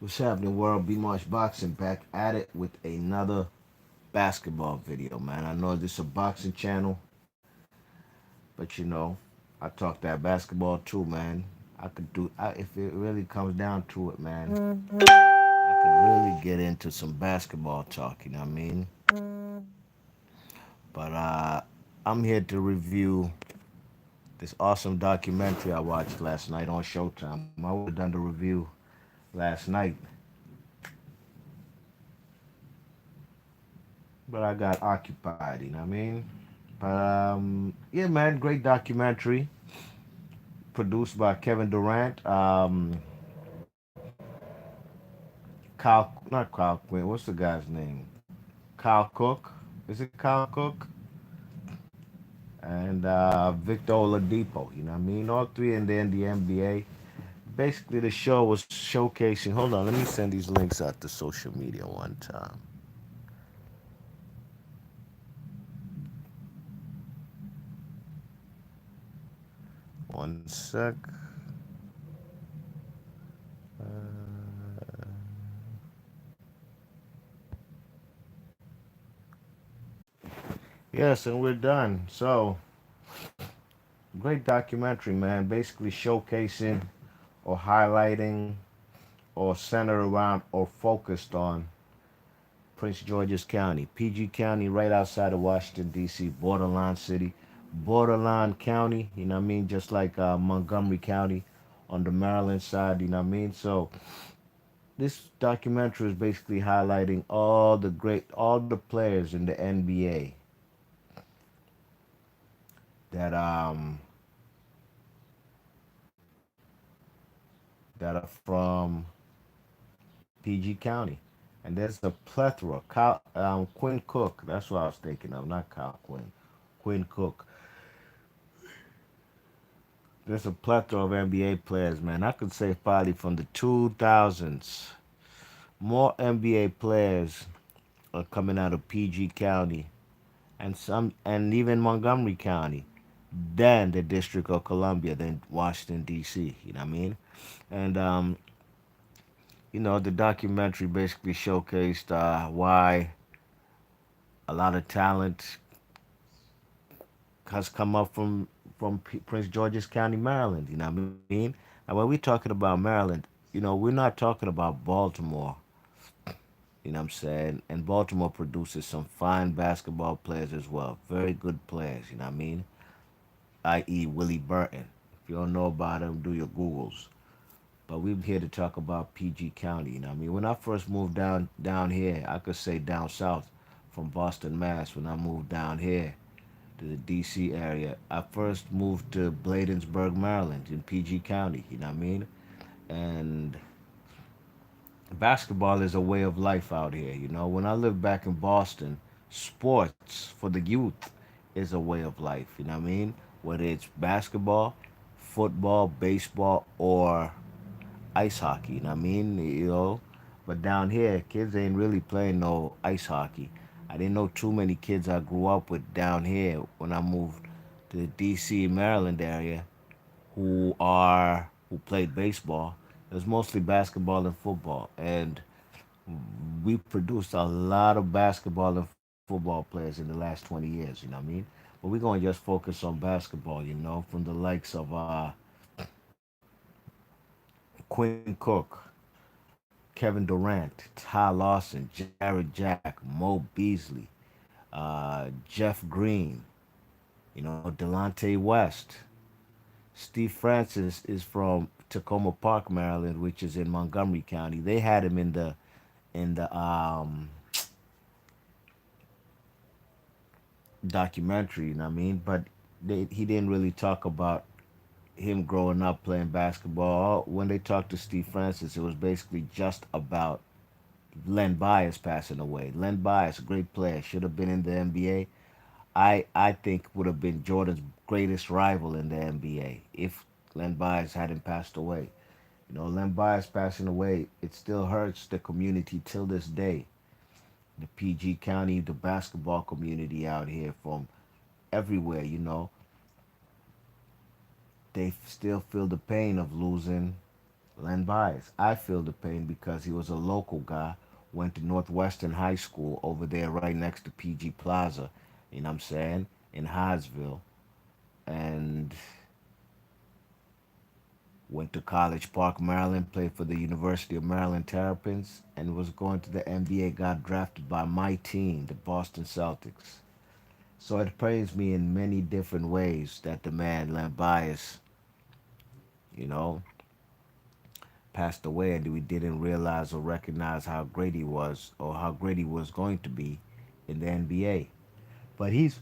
What's happening, world? B March Boxing back at it with another basketball video, man. I know this is a boxing channel, but I talk that basketball too, man. If it really comes down to it, man. I could really get into some basketball talk. You know what I mean? But I'm here to review this awesome documentary I watched last night on Showtime. I would have done the review last night, but I got occupied. You know what I mean? But yeah, man, great documentary produced by Kevin Durant. Not Kyle Quinn. What's the guy's name? Kyle Cook. Is it Kyle Cook? And Victor Oladipo. You know what I mean? All three in the NBA. Basically, the show was showcasing. Hold on, let me send these links out to social media one time. One sec. Yes, and we're done. So, great documentary, man. Basically showcasing or highlighting or centered around or focused on Prince George's County, PG County, right outside of Washington, D.C., borderline city, borderline county, you know what I mean? Just like Montgomery County on the Maryland side, you know what I mean? So this documentary is basically highlighting all the players in the NBA that that are from PG County. And there's a plethora. Quinn Cook, that's what I was thinking of, not Kyle Quinn. Quinn Cook. There's a plethora of NBA players, man. I could say probably from the 2000s. More NBA players are coming out of PG County and even Montgomery County than the District of Columbia, than Washington D.C. You know what I mean? And the documentary basically showcased why a lot of talent has come up from Prince George's County, Maryland. You know what I mean? And when we're talking about Maryland, we're not talking about Baltimore. You know what I'm saying? And Baltimore produces some fine basketball players as well. Very good players, you know what I mean? I.e. Willie Burton. If you don't know about him, do your Googles. But we're here to talk about PG County, you know what I mean? When I first moved down here, I could say down south from Boston, Mass, when I moved down here to the DC area, I first moved to Bladensburg, Maryland in PG County, you know what I mean? And basketball is a way of life out here. When I lived back in Boston, sports for the youth is a way of life. You know what I mean? Whether it's basketball, football, baseball, or ice hockey. You know what I mean? But down here, kids ain't really playing no ice hockey. I didn't know too many kids I grew up with down here when I moved to the D.C. Maryland area who played baseball. It was mostly basketball and football, and we produced a lot of basketball and football players in the last 20 years. You know what I mean? But we're gonna just focus on basketball. From the likes of Quinn Cook, Kevin Durant, Ty Lawson, Jared Jack, Mo Beasley, Jeff Green. Delonte West. Steve Francis is from Tacoma Park, Maryland, which is in Montgomery County. They had him in the documentary, you know what I mean? But he didn't really talk about him growing up playing basketball. When they talked to Steve Francis, it was basically just about Len Bias passing away. Len Bias, a great player, should have been in the NBA. I think would have been Jordan's greatest rival in the NBA if Len Bias hadn't passed away. Len Bias passing away, it still hurts the community till this day. The PG County, the basketball community out here from everywhere, they still feel the pain of losing Len Bias. I feel the pain because he was a local guy, went to Northwestern High School over there right next to PG Plaza, you know what I'm saying, in Hyattsville, and went to College Park, Maryland, played for the University of Maryland Terrapins, and was going to the NBA, got drafted by my team, the Boston Celtics. So it pains me in many different ways that the man, Len Bias, you know, passed away and we didn't realize or recognize how great he was or how great he was going to be in the NBA. But he's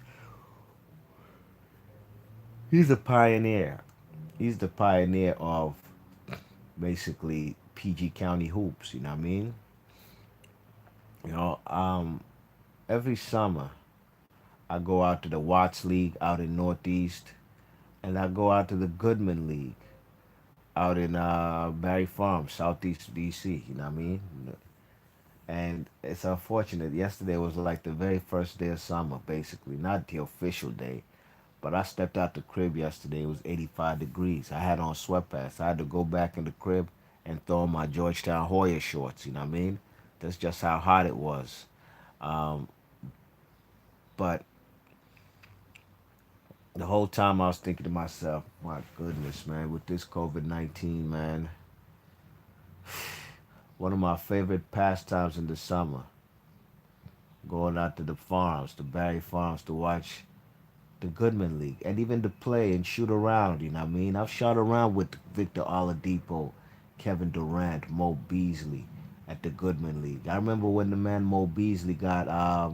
a pioneer. He's the pioneer of basically PG County hoops, you know what I mean? You know, every summer I go out to the Watts League out in Northeast and I go out to the Goodman League out in Barry Farm, Southeast DC, you know what I mean? And it's unfortunate. Yesterday was like the very first day of summer, basically, not the official day. But I stepped out the crib yesterday. It was 85 degrees. I had on sweatpants. I had to go back in the crib and throw on my Georgetown Hoya shorts. You know what I mean? That's just how hot it was. Um, but the whole time I was thinking to myself, my goodness, man, with this COVID-19, man, one of my favorite pastimes in the summer, going out to the farms, the Barry Farms, to watch the Goodman League, and even to play and shoot around. You know what I mean? I've shot around with Victor Oladipo, Kevin Durant, Mo Beasley at the Goodman League. I remember when the man Mo Beasley got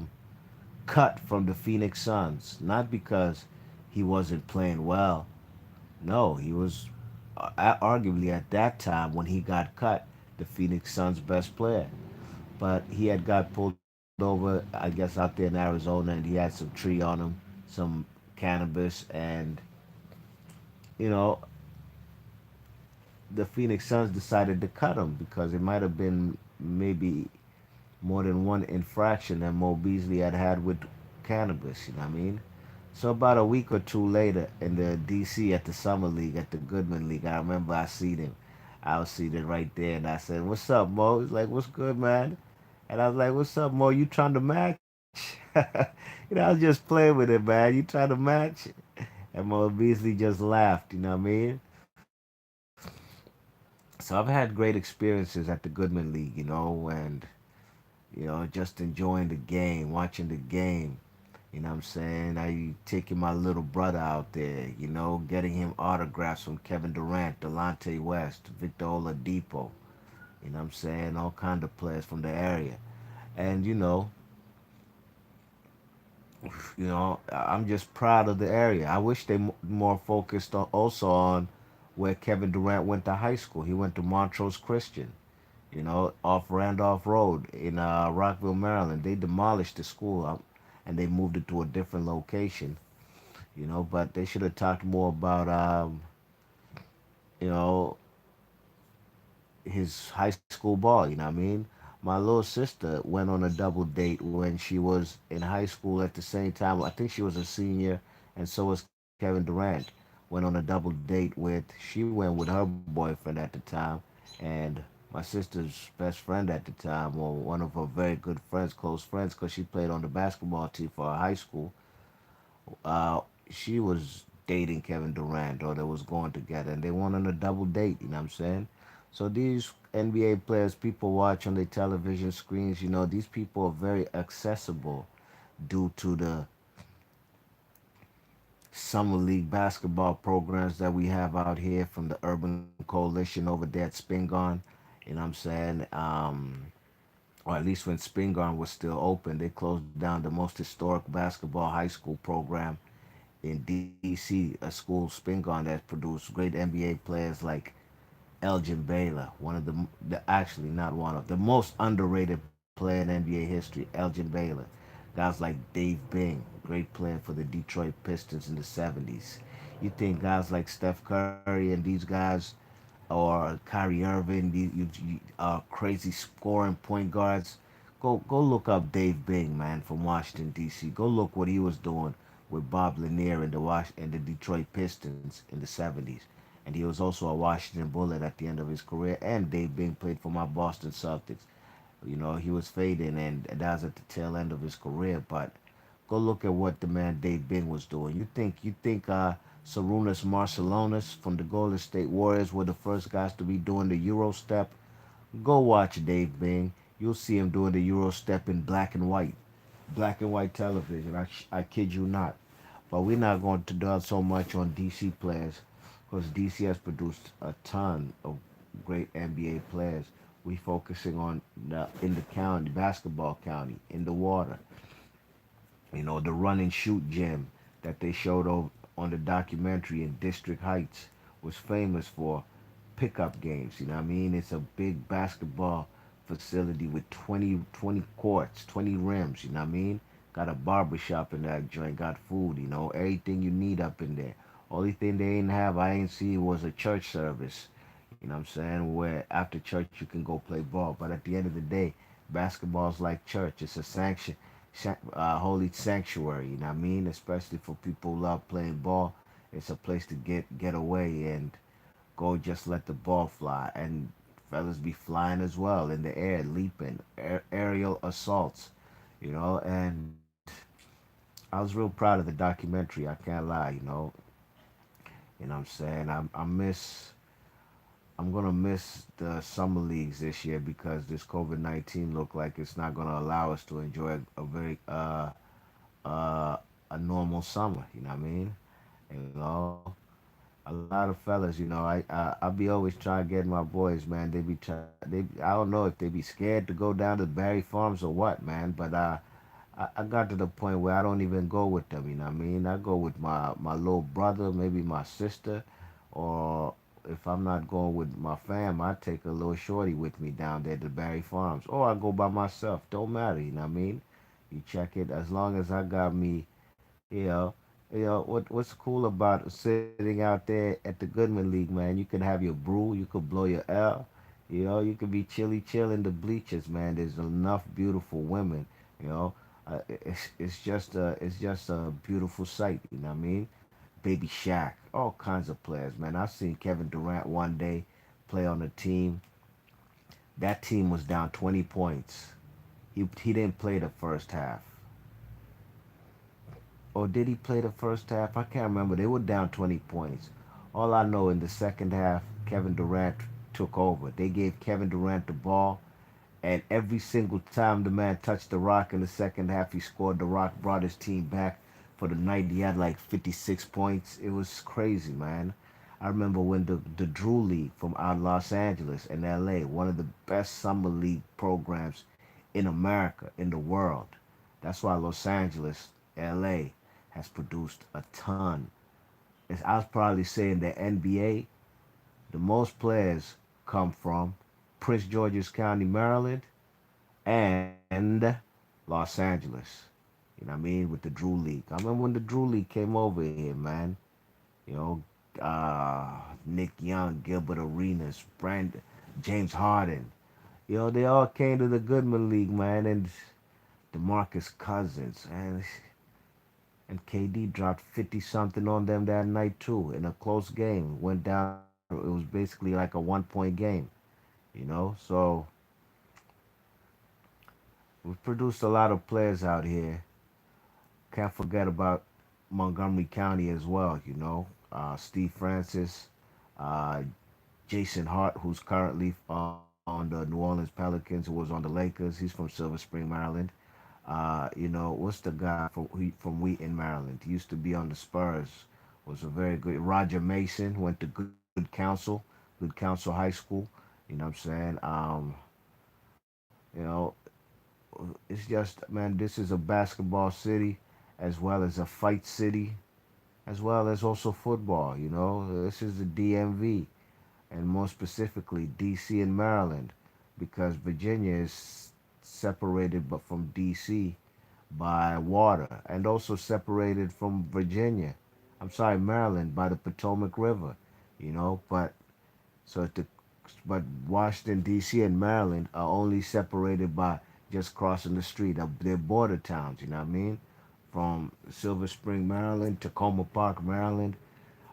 cut from the Phoenix Suns, not because he wasn't playing well. No, he was arguably at that time when he got cut, the Phoenix Suns' best player. But he had got pulled over, I guess, out there in Arizona, and he had some tree on him, some cannabis, and you know, the Phoenix Suns decided to cut him because it might have been maybe more than one infraction that Mo Beasley had with cannabis. You know what I mean? So about a week or two later, in the D.C. at the Summer League, at the Goodman League, I remember I seen him. I was seated right there, and I said, "What's up, Mo?" He's like, "What's good, man?" And I was like, "What's up, Mo? You trying to match?" I was just playing with it, man. You trying to match? And Mo Beasley just laughed. You know what I mean? So I've had great experiences at the Goodman League, and just enjoying the game, watching the game. You know what I'm saying? I taking my little brother out there, getting him autographs from Kevin Durant, Delonte West, Victor Oladipo. You know what I'm saying? All kind of players from the area. And I'm just proud of the area. I wish they more focused on, also on where Kevin Durant went to high school. He went to Montrose Christian, off Randolph Road in Rockville, Maryland. They demolished the school and they moved it to a different location, but they should have talked more about, you know, his high school ball, you know what I mean? My little sister went on a double date when she was in high school at the same time. I think she was a senior, and so was Kevin Durant. Went on a double date she went with her boyfriend at the time, and my sister's best friend at the time, or one of her very good friends, close friends, because she played on the basketball team for her high school. uh, she was dating Kevin Durant, or they was going together, and they went on a double date. You know what I'm saying? So these NBA players people watch on their television screens, these people are very accessible due to the summer league basketball programs that we have out here from the Urban Coalition over there at Spingarn. You know what I'm saying? Or at least when Spingarn was still open, they closed down the most historic basketball high school program in DC, a school, Spingarn, that produced great NBA players like Elgin Baylor, one of the actually not one of the most underrated player in NBA history, Elgin Baylor. Guys like Dave Bing, great player for the Detroit Pistons in the 70s. You think guys like Steph Curry and these guys, or Kyrie Irving, crazy scoring point guards. Go look up Dave Bing, man, from Washington D.C. Go look what he was doing with Bob Lanier and the Detroit Pistons in the 70s. and he was also a Washington Bullet at the end of his career. And Dave Bing played for my Boston Celtics. You know, he was fading, and that was at the tail end of his career. But go look at what the man Dave Bing was doing. You think Sarunas Marcelonis from the Golden State Warriors were the first guys to be doing the Euro step? Go watch Dave Bing. You'll see him doing the Euro step in black and white television. I kid you not. But we're not going to dwell so much on DC players because DC has produced a ton of great NBA players. We focusing on in the county, basketball county, in the water. You know, the run and shoot gym that they showed on the documentary in District Heights was famous for pickup games. You know what I mean? It's a big basketball facility with 20 courts, 20 rims. You know what I mean? Got a barber shop in that joint, got food, you know, everything you need up in there. Only thing they ain't have, I ain't see, was a church service. You know what I'm saying? Where after church you can go play ball. But at the end of the day, basketball's like church. It's a holy sanctuary. You know what I mean? Especially for people who love playing ball. It's a place to get away and go just let the ball fly. And fellas be flying as well in the air, leaping, aerial assaults. You know, and I was real proud of the documentary. I can't lie. You know what I'm saying? I'm gonna miss the summer leagues this year because this COVID-19 look like it's not gonna allow us to enjoy a very uh a normal summer. You know what I mean? You know, a lot of fellas. I be always trying to get my boys, man. I don't know if they be scared to go down to Barry Farms or what, man. But I got to the point where I don't even go with them. You know what I mean? I go with my little brother, maybe my sister, or if I'm not going with my fam, I take a little shorty with me down there to Barry Farms, or I go by myself. Don't matter. You know what I mean? You check it as long as I got me. You know, what's cool about sitting out there at the Goodman League, man? You can have your brew, you could blow your L. You could be chill in the bleachers, man. There's enough beautiful women. You know, it's just a beautiful sight. You know what I mean? Baby Shaq, all kinds of players, man. I seen Kevin Durant one day play on a team. That team was down 20 points. He didn't play the first half. Or did he play the first half? I can't remember. They were down 20 points. All I know in the second half, Kevin Durant took over. They gave Kevin Durant the ball, and every single time the man touched the rock in the second half, he scored. The rock brought his team back for the night. He had like 56 points. It was crazy, man. I remember when the Drew League from out Los Angeles and LA, one of the best summer league programs in America, in the world. That's why Los Angeles, LA, has produced a ton. As I was probably saying the NBA, the most players come from Prince George's County, Maryland, and Los Angeles. You know what I mean? With the Drew League. I remember when the Drew League came over here, man. You know, Nick Young, Gilbert Arenas, James Harden. They all came to the Goodman League, man, and DeMarcus Cousins, and KD dropped 50 something on them that night too in a close game. Went down. It was basically like a 1 point game. So we've produced a lot of players out here. Can't forget about Montgomery County as well. Steve Francis, uh, Jason Hart, who's currently on the New Orleans Pelicans, who was on the Lakers. He's from Silver Spring, Maryland. What's the guy from Wheaton, Maryland? He used to be on the Spurs. Was a very good. Roger Mason went to Good Counsel High School. You know what I'm saying? You know, it's just, man. This is a basketball city, as well as a fight city, as well as also football. This is the DMV, and more specifically DC and Maryland, because Virginia is separated but from DC by water, and also separated from Virginia. I'm sorry, Maryland by the Potomac River. But so the but Washington D.C. and Maryland are only separated by just crossing the street. They're border towns. You know what I mean? From Silver Spring, Maryland, Tacoma Park, Maryland,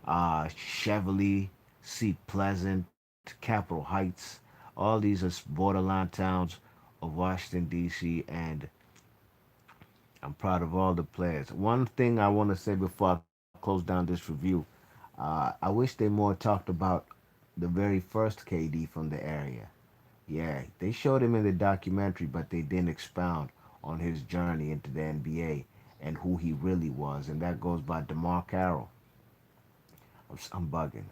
Cheverly. Seat Pleasant, Capitol Heights. All these are borderline towns of Washington, D.C., and I'm proud of all the players. One thing I want to say before I close down this review, I wish they more talked about the very first KD from the area. Yeah, they showed him in the documentary, but they didn't expound on his journey into the NBA and who he really was, and that goes by DeMar Carroll. I'm bugging.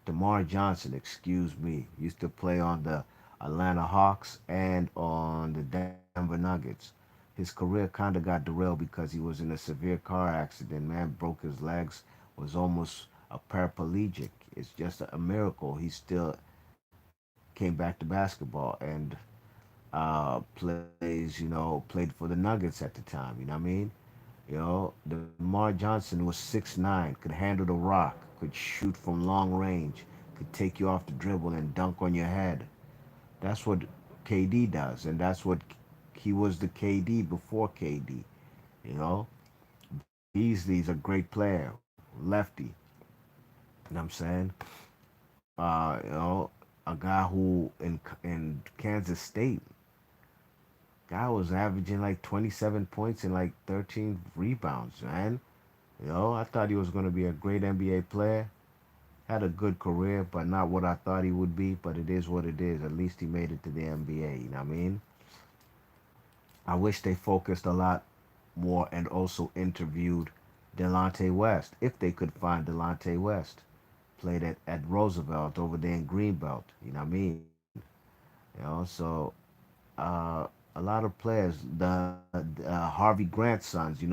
DeMar Johnson, excuse me, used to play on the Atlanta Hawks and on the Denver Nuggets. His career kind of got derailed because he was in a severe car accident. Man broke his legs, was almost a paraplegic. It's just a miracle he still came back to basketball and played for the Nuggets at the time. You know what I mean? DeMar Johnson was 6'9", could handle the rock, could shoot from long range, could take you off the dribble and dunk on your head. That's what KD does, and that's what he was the KD before KD. You know, Beasley's a great player, lefty. You know what I'm saying? Uh, you know, a guy who in Kansas State, guy was averaging like 27 points and like 13 rebounds, man. I thought he was going to be a great NBA player. Had a good career, but not what I thought he would be. But it is what it is. At least he made it to the NBA. You know what I mean? I wish they focused a lot more and also interviewed Delonte West, if they could find Delonte West. Played at Roosevelt over there in Greenbelt. You know what I mean? So uh, a lot of players, the Harvey Grant's sons,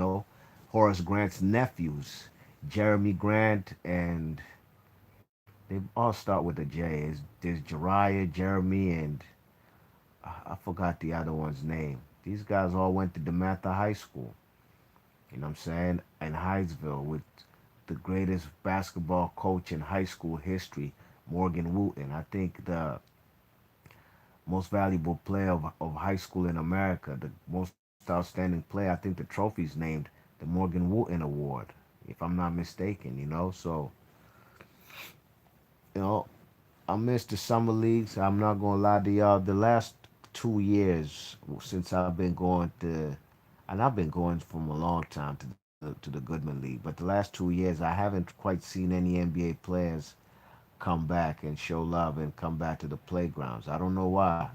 Horace Grant's nephews, Jeremy Grant, and they all start with a J. There's Jariah, Jeremy, and I forgot the other one's name. These guys all went to DeMatha High School. You know what I'm saying? In Hydesville with the greatest basketball coach in high school history, Morgan Wooten. I think the most valuable player of high school in America, the most outstanding player. I think the trophy's named the Morgan Wooten Award, if I'm not mistaken. So, you know, I missed the summer leagues. I'm not gonna lie to y'all. The last 2 years since I've been going to, and I've been going from a long time to the Goodman League, but the last 2 years I haven't quite seen any NBA players come back and show love and come back to the playgrounds. I don't know why.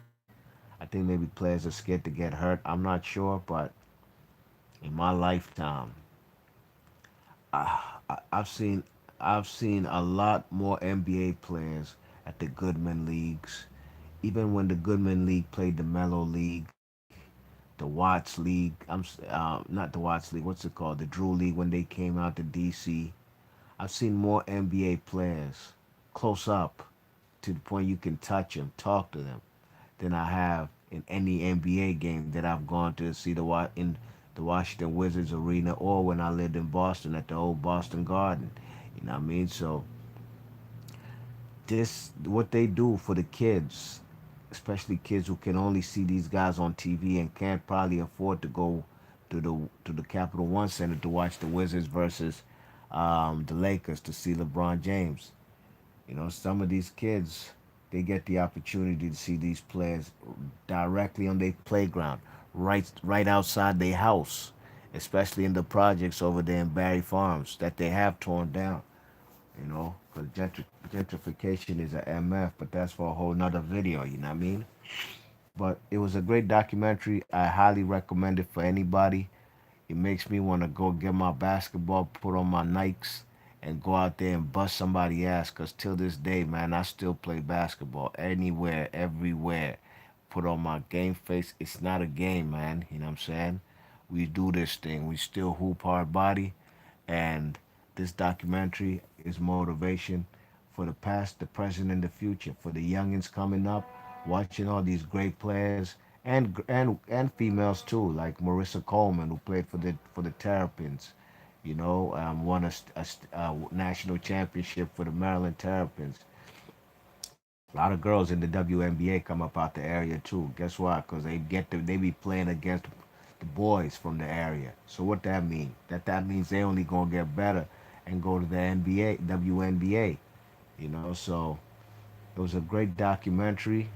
I think maybe players are scared to get hurt. I'm not sure, but in my lifetime, I've seen a lot more NBA players at the Goodman leagues. Even when the Goodman League played the Mellow League, the Watts League. Not the Watts League. What's it called? The Drew League when they came out to DC. I've seen more NBA players close up to the point you can touch them, talk to them, than I have in any NBA game that I've gone to see in the Washington Wizards arena or when I lived in Boston at the old Boston Garden. You know what I mean? So this what they do for the kids, especially kids who can only see these guys on TV and can't probably afford to go to the Capital One Center to watch the Wizards versus the Lakers to see LeBron James. Some of these kids, they get the opportunity to see these players directly on their playground, right outside their house, especially in the projects over there in Barry Farms that they have torn down. Because gentrification is a MF, but that's for a whole nother video. You know what I mean? But it was a great documentary. I highly recommend it for anybody. It makes me want to go get my basketball, put on my Nikes, and go out there and bust somebody ass. Cause till this day, man, I still play basketball anywhere, everywhere. Put on my game face. It's not a game, man. You know what I'm saying? We do this thing. We still hoop hard body, and this documentary is motivation for the past, the present, and the future. For the youngins coming up, watching all these great players and females too, like Marissa Coleman, who played for the Terrapins. Won a national championship for the Maryland Terrapins. A lot of girls in the WNBA come up out the area too. Guess why? Because they be playing against the boys from the area. So what that mean? That means they only gonna get better and go to the NBA, WNBA. So it was a great documentary.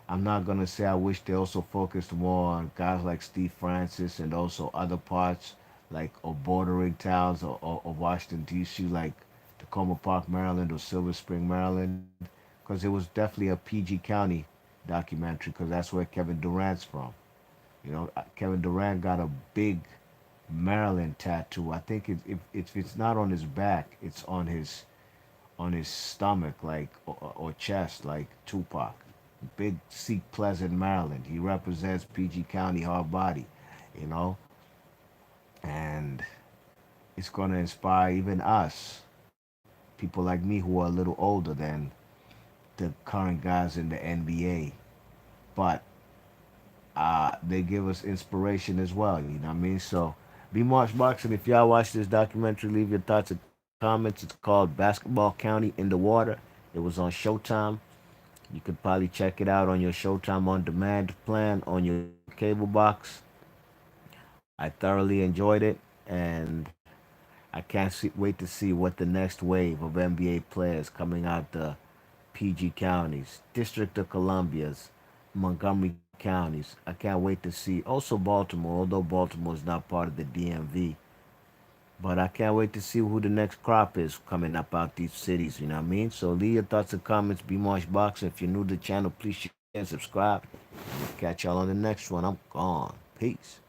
I'm not gonna say I wish they also focused more on guys like Steve Francis and also other parts like or bordering towns or Washington D.C. like Tacoma Park, Maryland or Silver Spring, Maryland, because it was definitely a PG County documentary because that's where Kevin Durant's from. Kevin Durant got a big Maryland tattoo. I think if it's not on his back, it's on his stomach, like or chest, like Tupac. Big Seat Pleasant, Maryland. He represents PG County hard body, you know, and it's gonna inspire even us, people like me who are a little older than the current guys in the NBA. But they give us inspiration as well. You know what I mean? So, be March Boxing. If y'all watch this documentary, leave your thoughts and comments. It's called Basketball County in the Water. It was on Showtime. You could probably check it out on your Showtime on demand plan on your cable box. I thoroughly enjoyed it, and I can't wait to see what the next wave of NBA players coming out the PG counties, District of Columbia's, Montgomery counties. I can't wait to see. Also Baltimore, although Baltimore is not part of the DMV. But I can't wait to see who the next crop is coming up out these cities, you know what I mean? So leave your thoughts and comments. Be Marsh Boxer. If you're new to the channel, please share and subscribe. Catch y'all on the next one. I'm gone. Peace.